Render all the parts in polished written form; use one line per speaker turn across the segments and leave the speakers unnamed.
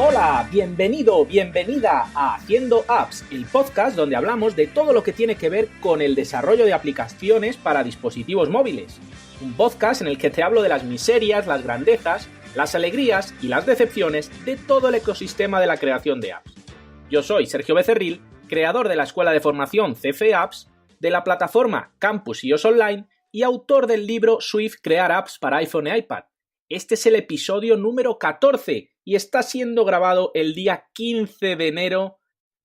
Hola, bienvenido, bienvenida a Haciendo Apps, el podcast donde hablamos de todo lo que tiene que ver con el desarrollo de aplicaciones para dispositivos móviles. Un podcast en el que te hablo de las miserias, las grandezas, las alegrías y las decepciones de todo el ecosistema de la creación de apps. Yo soy Sergio Becerril, creador de la escuela de formación CF Apps, de la plataforma Campus iOS Online y autor del libro Swift Crear Apps para iPhone e iPad. Este es el episodio número 14 y está siendo grabado el día 15 de enero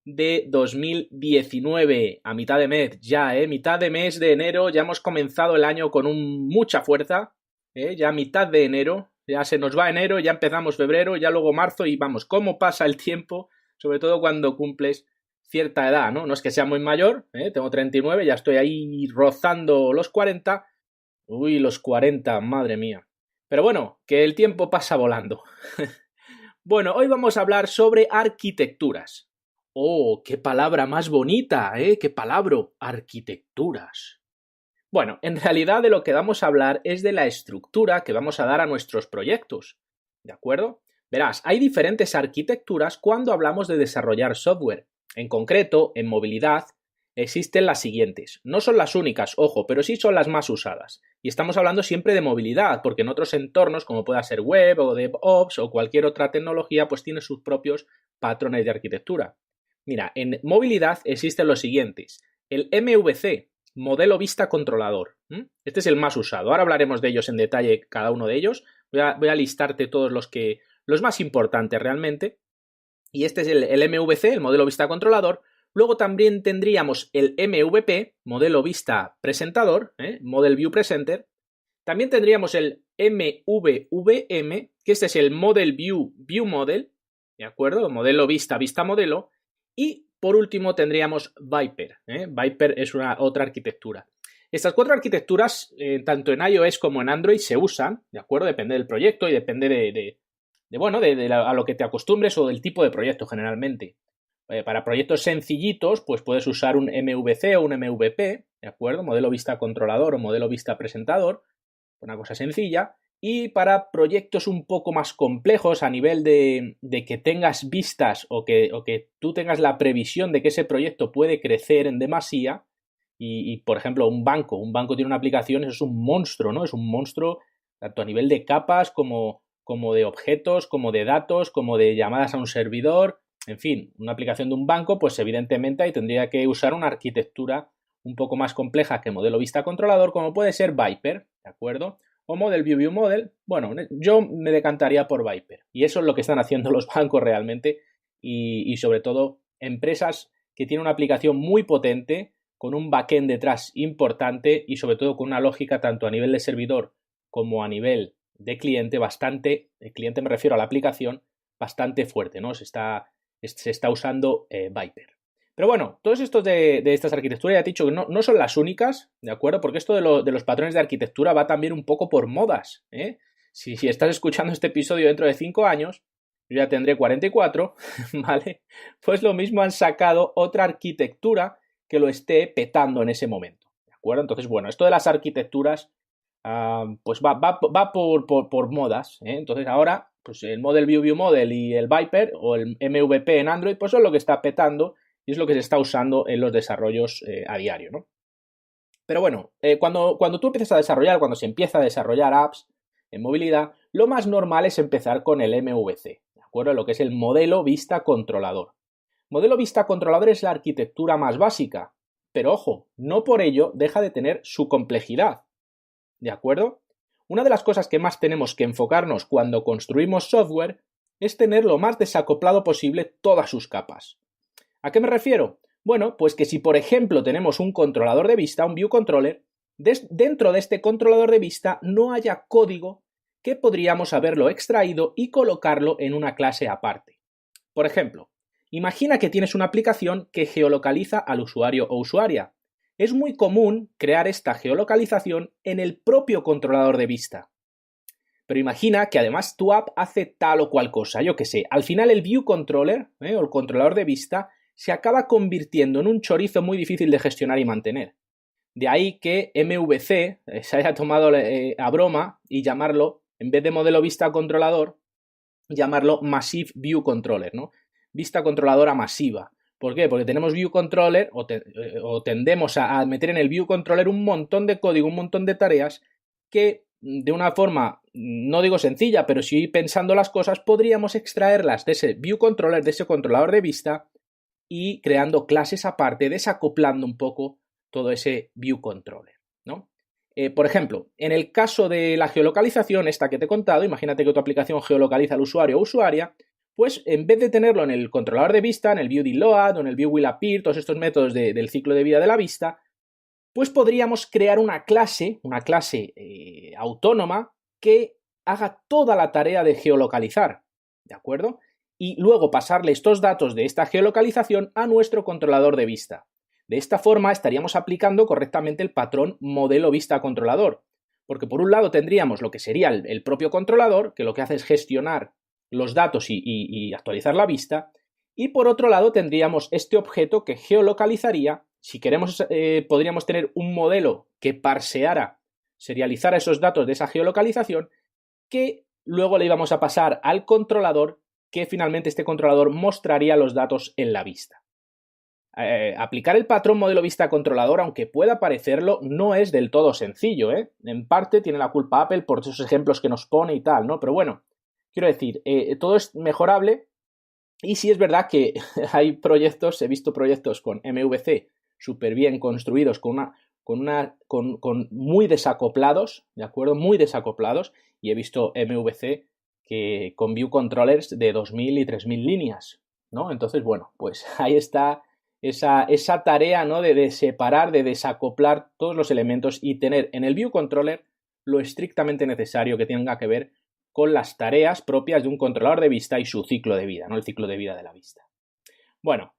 de 2019. A mitad de mes ya, mitad de mes de enero, ya hemos comenzado el año con mucha fuerza, ya mitad de enero, ya se nos va enero, ya empezamos febrero, ya luego marzo y vamos, cómo pasa el tiempo, sobre todo cuando cumples cierta edad, ¿no? No es que sea muy mayor, tengo 39, ya estoy ahí rozando los 40. Uy, los 40, madre mía. Pero bueno, que el tiempo pasa volando. Bueno, hoy vamos a hablar sobre arquitecturas. ¡Oh, qué palabra más bonita! ¡Qué palabra! Arquitecturas. Bueno, en realidad de lo que vamos a hablar es de la estructura que vamos a dar a nuestros proyectos. ¿De acuerdo? Verás, hay diferentes arquitecturas cuando hablamos de desarrollar software. En concreto, en movilidad, existen las siguientes. No son las únicas, ojo, pero sí son las más usadas. Y estamos hablando siempre de movilidad, porque en otros entornos, como pueda ser web o DevOps o cualquier otra tecnología, pues tiene sus propios patrones de arquitectura. Mira, en movilidad existen los siguientes. El MVC, modelo vista controlador. Este es el más usado. Ahora hablaremos de ellos en detalle, cada uno de ellos. Voy a listarte todos los más importantes realmente. Y este es el MVC, el modelo vista controlador. Luego también tendríamos el MVP, modelo vista presentador, Model View Presenter. También tendríamos el MVVM, que este es el Model View View Model, ¿de acuerdo? Modelo vista, vista modelo. Y por último tendríamos Viper. Viper es otra arquitectura. Estas cuatro arquitecturas, tanto en iOS como en Android, se usan, ¿de acuerdo? Depende del proyecto y depende a lo que te acostumbres o del tipo de proyecto generalmente. Para proyectos sencillitos, pues puedes usar un MVC o un MVP, ¿de acuerdo? Modelo vista controlador o modelo vista presentador, una cosa sencilla. Y para proyectos un poco más complejos a nivel de que tengas vistas o que tú tengas la previsión de que ese proyecto puede crecer en demasía, y por ejemplo, un banco tiene una aplicación, eso es un monstruo, ¿no? Es un monstruo tanto a nivel de capas como de objetos, como de datos, como de llamadas a un servidor. En fin, una aplicación de un banco, pues evidentemente ahí tendría que usar una arquitectura un poco más compleja que modelo vista controlador, como puede ser Viper, ¿de acuerdo? O Model View View Model. Bueno, yo me decantaría por Viper. Y eso es lo que están haciendo los bancos realmente y sobre todo empresas que tienen una aplicación muy potente, con un backend detrás importante y sobre todo con una lógica tanto a nivel de servidor como a nivel de cliente el cliente me refiero a la aplicación, bastante fuerte, ¿no? Se está usando Viper. Pero bueno, todos estos de estas arquitecturas ya te he dicho que no son las únicas, ¿de acuerdo? Porque esto de los patrones de arquitectura va también un poco por modas, Si estás escuchando este episodio dentro de 5 años, yo ya tendré 44, ¿vale? Pues lo mismo han sacado otra arquitectura que lo esté petando en ese momento, ¿de acuerdo? Entonces, bueno, esto de las arquitecturas pues va por modas, Entonces ahora pues el Model View View Model y el Viper o el MVP en Android pues son lo que está petando y es lo que se está usando en los desarrollos a diario, ¿no? Pero bueno, cuando tú empiezas a desarrollar, cuando se empieza a desarrollar apps en movilidad, lo más normal es empezar con el MVC, ¿de acuerdo? Lo que es el modelo vista controlador. Modelo vista controlador es la arquitectura más básica, pero ojo, no por ello deja de tener su complejidad, ¿de acuerdo? Una de las cosas que más tenemos que enfocarnos cuando construimos software es tener lo más desacoplado posible todas sus capas. ¿A qué me refiero? Bueno, pues que si por ejemplo tenemos un controlador de vista, un view controller, dentro de este controlador de vista no haya código que podríamos haberlo extraído y colocarlo en una clase aparte. Por ejemplo, imagina que tienes una aplicación que geolocaliza al usuario o usuaria. Es muy común crear esta geolocalización en el propio controlador de vista. Pero imagina que además tu app hace tal o cual cosa, yo qué sé, al final el view controller o el controlador de vista se acaba convirtiendo en un chorizo muy difícil de gestionar y mantener. De ahí que MVC se haya tomado a broma y llamarlo, en vez de modelo vista controlador, llamarlo Massive View Controller, ¿no? Vista controladora masiva. ¿Por qué? Porque tenemos View Controller o tendemos a meter en el View Controller un montón de código, un montón de tareas que de una forma, no digo sencilla, pero sí pensando las cosas, podríamos extraerlas de ese View Controller, de ese controlador de vista y creando clases aparte, desacoplando un poco todo ese View Controller, ¿no? Por ejemplo, en el caso de la geolocalización, esta que te he contado, imagínate que tu aplicación geolocaliza al usuario o usuaria, pues en vez de tenerlo en el controlador de vista, en el ViewDidLoad o en el ViewWillAppear, todos estos métodos del ciclo de vida de la vista, pues podríamos crear una clase autónoma que haga toda la tarea de geolocalizar, ¿de acuerdo? Y luego pasarle estos datos de esta geolocalización a nuestro controlador de vista. De esta forma estaríamos aplicando correctamente el patrón modelo vista controlador, porque por un lado tendríamos lo que sería el propio controlador, que lo que hace es gestionar los datos y actualizar la vista, y por otro lado tendríamos este objeto que geolocalizaría. Si queremos, podríamos tener un modelo que parseara, serializara esos datos de esa geolocalización, que luego le íbamos a pasar al controlador, que finalmente este controlador mostraría los datos en la vista. Aplicar el patrón modelo vista controlador, aunque pueda parecerlo, no es del todo sencillo, ¿eh? En parte tiene la culpa Apple por esos ejemplos que nos pone y tal, ¿no? Pero bueno, quiero decir, todo es mejorable y sí es verdad que hay proyectos, he visto proyectos con MVC súper bien construidos, con muy desacoplados, ¿de acuerdo? Muy desacoplados, y he visto MVC que con view controllers de 2000 y 3000 líneas, ¿no? Entonces, bueno, pues ahí está esa tarea, ¿no? De separar, de desacoplar todos los elementos y tener en el view controller lo estrictamente necesario que tenga que ver con las tareas propias de un controlador de vista y su ciclo de vida, ¿no? El ciclo de vida de la vista. Bueno,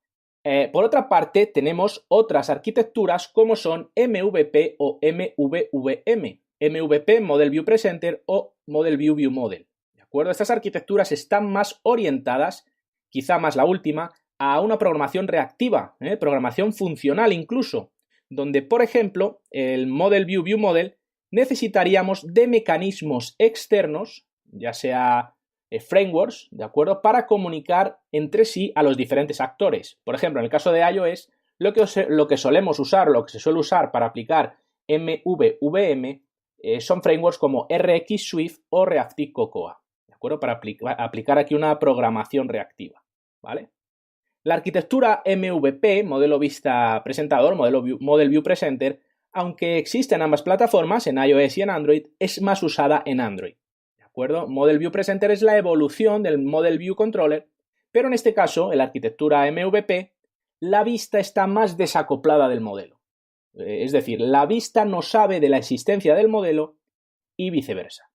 por otra parte, tenemos otras arquitecturas como son MVP o MVVM. MVP, Model View Presenter, o Model View View Model. ¿De acuerdo? Estas arquitecturas están más orientadas, quizá más la última, a una programación reactiva, programación funcional incluso, donde, por ejemplo, el Model View View Model necesitaríamos de mecanismos externos, ya sea frameworks, ¿de acuerdo?, para comunicar entre sí a los diferentes actores. Por ejemplo, en el caso de iOS, lo que solemos usar, lo que se suele usar para aplicar MVVM son frameworks como RX Swift o Reactive Cocoa, ¿de acuerdo?, para aplicar aquí una programación reactiva, ¿vale? La arquitectura MVP, modelo vista presentador, Model View Presenter, aunque existe en ambas plataformas, en iOS y en Android, es más usada en Android. ¿De acuerdo? Model View Presenter es la evolución del Model View Controller, pero en este caso, en la arquitectura MVP, la vista está más desacoplada del modelo. Es decir, la vista no sabe de la existencia del modelo y viceversa.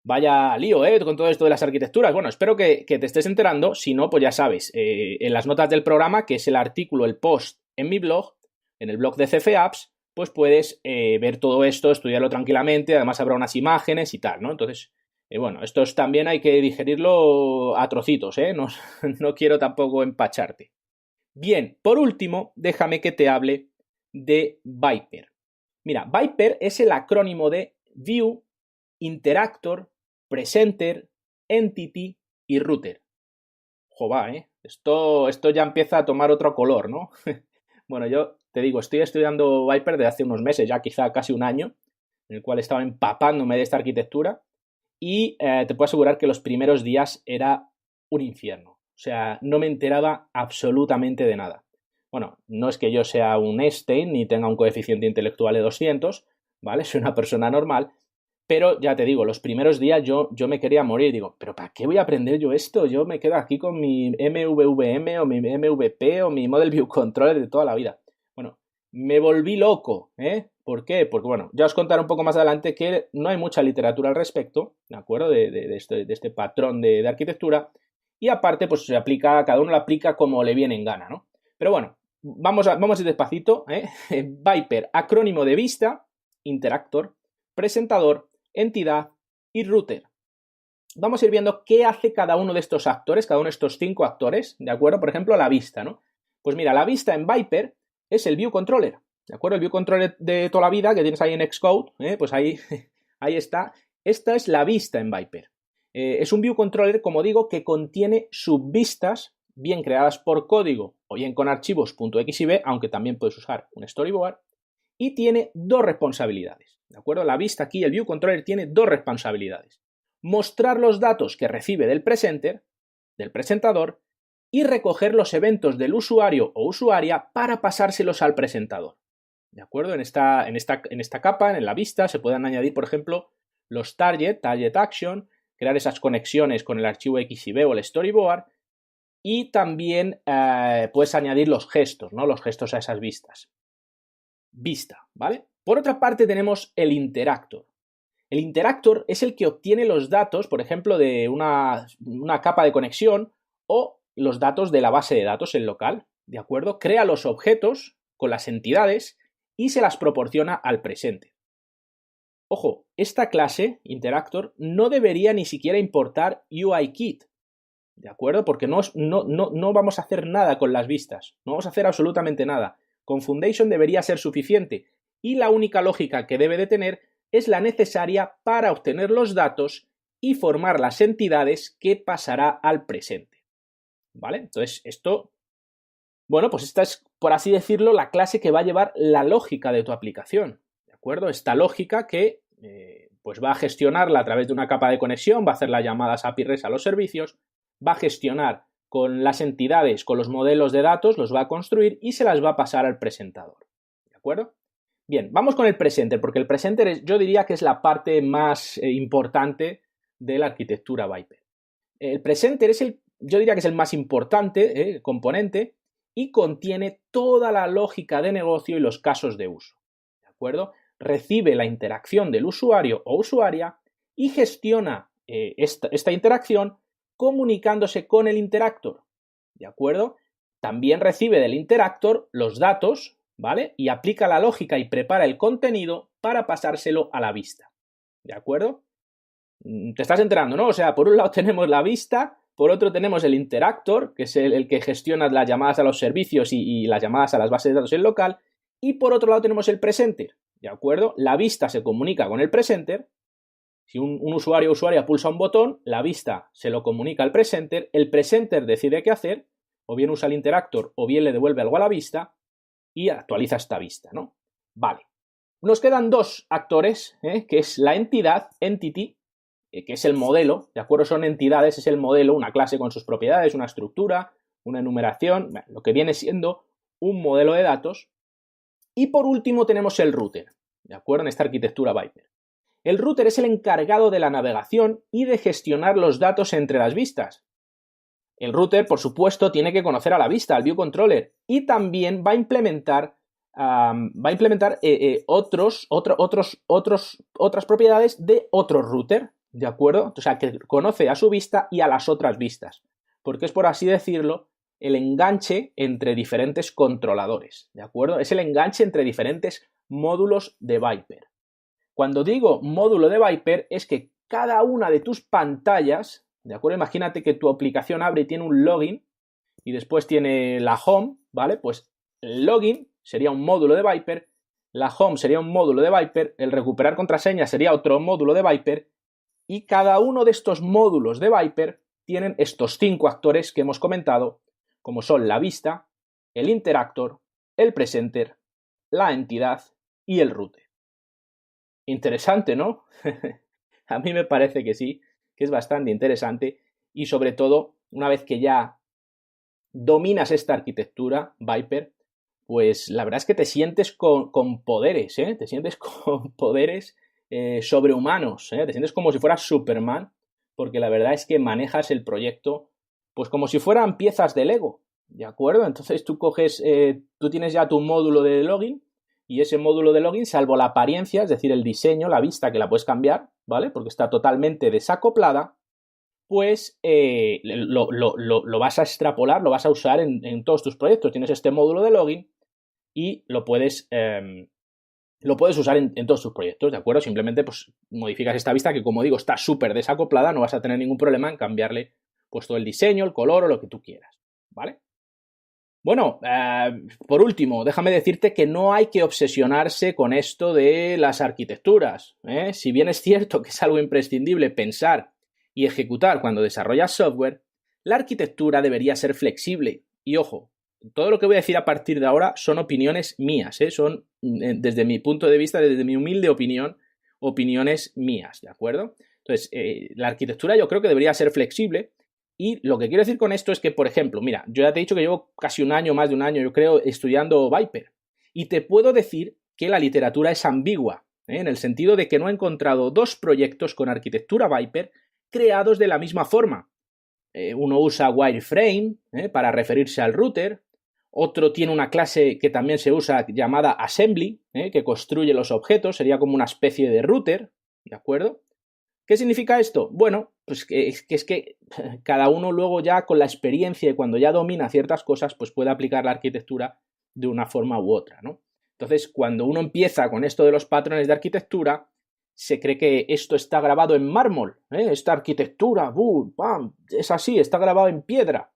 Vaya lío, con todo esto de las arquitecturas. Bueno, espero que te estés enterando. Si no, pues ya sabes, en las notas del programa, que es el artículo, el post en mi blog, en el blog de CF Apps, pues puedes ver todo esto, estudiarlo tranquilamente. Además habrá unas imágenes y tal, ¿no? Entonces, bueno, esto también hay que digerirlo a trocitos, no quiero tampoco empacharte. Bien, por último, déjame que te hable de Viper. Mira, Viper es el acrónimo de View, Interactor, Presenter, Entity y Router. Jova, Esto ya empieza a tomar otro color, ¿no? Bueno, yo te digo, estoy estudiando Viper desde hace unos meses, ya quizá casi un año, en el cual estaba empapándome de esta arquitectura y te puedo asegurar que los primeros días era un infierno. O sea, no me enteraba absolutamente de nada. Bueno, no es que yo sea un Einstein ni tenga un coeficiente intelectual de 200, ¿vale? Soy una persona normal. Pero ya te digo, los primeros días yo me quería morir. Digo, ¿pero para qué voy a aprender yo esto? Yo me quedo aquí con mi MVVM o mi MVP o mi Model View Controller de toda la vida. Bueno, me volví loco, ¿Por qué? Porque, bueno, ya os contaré un poco más adelante que no hay mucha literatura al respecto, ¿de acuerdo? De este patrón de arquitectura. Y aparte, pues cada uno lo aplica como le viene en gana, ¿no? Pero bueno, vamos a ir despacito, Viper, acrónimo de vista, Interactor, presentador, entidad y router. Vamos a ir viendo qué hace cada uno de estos actores, cada uno de estos 5 actores, ¿de acuerdo? Por ejemplo, la vista, ¿no? Pues mira, la vista en Viper es el View Controller, ¿de acuerdo? El View Controller de toda la vida que tienes ahí en Xcode, pues ahí está. Esta es la vista en Viper. Es un view controller, como digo, que contiene subvistas bien creadas por código o bien con archivos .xyb, aunque también puedes usar un storyboard, y tiene dos responsabilidades, ¿de acuerdo? La vista aquí, el view controller, tiene dos responsabilidades. Mostrar los datos que recibe del presenter, del presentador, y recoger los eventos del usuario o usuaria para pasárselos al presentador. ¿De acuerdo? En esta capa, en la vista, se pueden añadir, por ejemplo, los target action, crear esas conexiones con el archivo XIB o el storyboard, y también puedes añadir los gestos, ¿no? Los gestos a esas vistas. Vista, ¿vale? Por otra parte tenemos el interactor. El interactor es el que obtiene los datos, por ejemplo, de una capa de conexión o los datos de la base de datos en local, ¿de acuerdo? Crea los objetos con las entidades y se las proporciona al presenter. Ojo, esta clase, interactor, no debería ni siquiera importar UIKit, ¿de acuerdo? Porque no vamos a hacer nada con las vistas, no vamos a hacer absolutamente nada. Con Foundation debería ser suficiente y la única lógica que debe de tener es la necesaria para obtener los datos y formar las entidades que pasará al presente, ¿vale? Entonces esto, bueno, pues esta es, por así decirlo, la clase que va a llevar la lógica de tu aplicación, ¿de acuerdo? Esta lógica que pues va a gestionarla a través de una capa de conexión, va a hacer las llamadas API REST a los servicios, va a gestionar con las entidades, con los modelos de datos, los va a construir y se las va a pasar al presentador, ¿de acuerdo? Bien, vamos con el presenter, porque el presenter yo diría que es la parte más importante de la arquitectura Viper. El presenter yo diría que es el más importante componente y contiene toda la lógica de negocio y los casos de uso, ¿de acuerdo? Recibe la interacción del usuario o usuaria y gestiona esta interacción comunicándose con el interactor, ¿de acuerdo? También recibe del interactor los datos, ¿vale? Y aplica la lógica y prepara el contenido para pasárselo a la vista, ¿de acuerdo? Te estás enterando, ¿no? O sea, por un lado tenemos la vista, por otro tenemos el interactor, que es el que gestiona las llamadas a los servicios y las llamadas a las bases de datos en local, y por otro lado tenemos el presenter, ¿de acuerdo? La vista se comunica con el presenter. Si un usuario o usuaria pulsa un botón, la vista se lo comunica al presenter, el presenter decide qué hacer, o bien usa el interactor o bien le devuelve algo a la vista y actualiza esta vista, ¿no? Vale. Nos quedan dos actores, que es la entidad, entity, que es el modelo, ¿de acuerdo? Son entidades, es el modelo, una clase con sus propiedades, una estructura, una enumeración, lo que viene siendo un modelo de datos. Y por último tenemos el router, ¿de acuerdo? En esta arquitectura Viper. El router es el encargado de la navegación y de gestionar los datos entre las vistas. El router, por supuesto, tiene que conocer a la vista, al view controller, y también va a implementar otras propiedades de otro router, ¿de acuerdo? O sea, que conoce a su vista y a las otras vistas, porque es, por así decirlo, el enganche entre diferentes controladores, ¿de acuerdo? Es el enganche entre diferentes módulos de Viper. Cuando digo módulo de Viper es que cada una de tus pantallas, ¿de acuerdo? Imagínate que tu aplicación abre y tiene un login y después tiene la home, ¿vale? Pues el login sería un módulo de Viper, la home sería un módulo de Viper, el recuperar contraseña sería otro módulo de Viper y cada uno de estos módulos de Viper tienen estos 5 actores que hemos comentado, como son la vista, el interactor, el presenter, la entidad y el router. Interesante, ¿no? A mí me parece que sí, que es bastante interesante y sobre todo, una vez que ya dominas esta arquitectura, Viper, pues la verdad es que te sientes con poderes, ¿eh? Te sientes con poderes sobrehumanos, ¿eh? Te sientes como si fueras Superman, porque la verdad es que manejas el proyecto pues como si fueran piezas de Lego, ¿de acuerdo? Entonces tú tú tienes ya tu módulo de login y ese módulo de login, salvo la apariencia, es decir, el diseño, la vista, que la puedes cambiar, ¿vale? Porque está totalmente desacoplada, pues lo vas a extrapolar, lo vas a usar en todos tus proyectos. Tienes este módulo de login y lo puedes usar en todos tus proyectos, ¿de acuerdo? Simplemente pues modificas esta vista que, como digo, está súper desacoplada, no vas a tener ningún problema en cambiarle pues todo el diseño, el color o lo que tú quieras, ¿vale? Bueno, por último, déjame decirte que no hay que obsesionarse con esto de las arquitecturas, ¿eh? Si bien es cierto que es algo imprescindible pensar y ejecutar cuando desarrollas software, la arquitectura debería ser flexible. Y ojo, todo lo que voy a decir a partir de ahora son opiniones mías, son, desde mi punto de vista, desde mi humilde opinión, opiniones mías, ¿de acuerdo? Entonces, la arquitectura yo creo que debería ser flexible. Y lo que quiero decir con esto es que, por ejemplo, mira, yo ya te he dicho que llevo casi un año, más de un año, yo creo, estudiando Viper. Y te puedo decir que la literatura es ambigua, en el sentido de que no he encontrado dos proyectos con arquitectura Viper creados de la misma forma. Uno usa wireframe para referirse al router, otro tiene una clase que también se usa llamada assembly, que construye los objetos, sería como una especie de router, ¿de acuerdo? ¿Qué significa esto? Bueno, pues que es que cada uno luego ya con la experiencia y cuando ya domina ciertas cosas, pues puede aplicar la arquitectura de una forma u otra, ¿no? Entonces, cuando uno empieza con esto de los patrones de arquitectura, se cree que esto está grabado en mármol, esta arquitectura, ¡bum! ¡Pam! Es así, está grabado en piedra,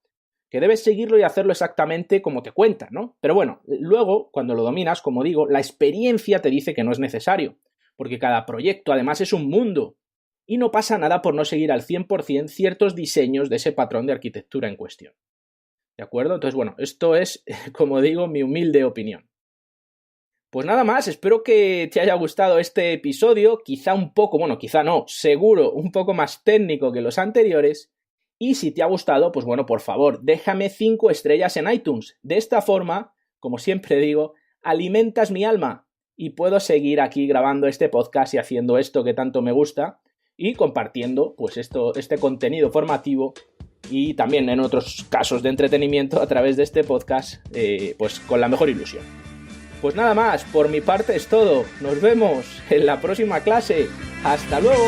que debes seguirlo y hacerlo exactamente como te cuentan, ¿no? Pero bueno, luego, cuando lo dominas, como digo, la experiencia te dice que no es necesario, porque cada proyecto además es un mundo, y no pasa nada por no seguir al 100% ciertos diseños de ese patrón de arquitectura en cuestión. ¿De acuerdo? Entonces, bueno, esto es, como digo, mi humilde opinión. Pues nada más, espero que te haya gustado este episodio, quizá un poco, bueno, quizá no, seguro un poco más técnico que los anteriores, y si te ha gustado, pues bueno, por favor, déjame 5 estrellas en iTunes. De esta forma, como siempre digo, alimentas mi alma y puedo seguir aquí grabando este podcast y haciendo esto que tanto me gusta y compartiendo pues este contenido formativo y también en otros casos de entretenimiento a través de este podcast, pues con la mejor ilusión. Pues nada más, por mi parte es todo. Nos vemos en la próxima clase. ¡Hasta luego!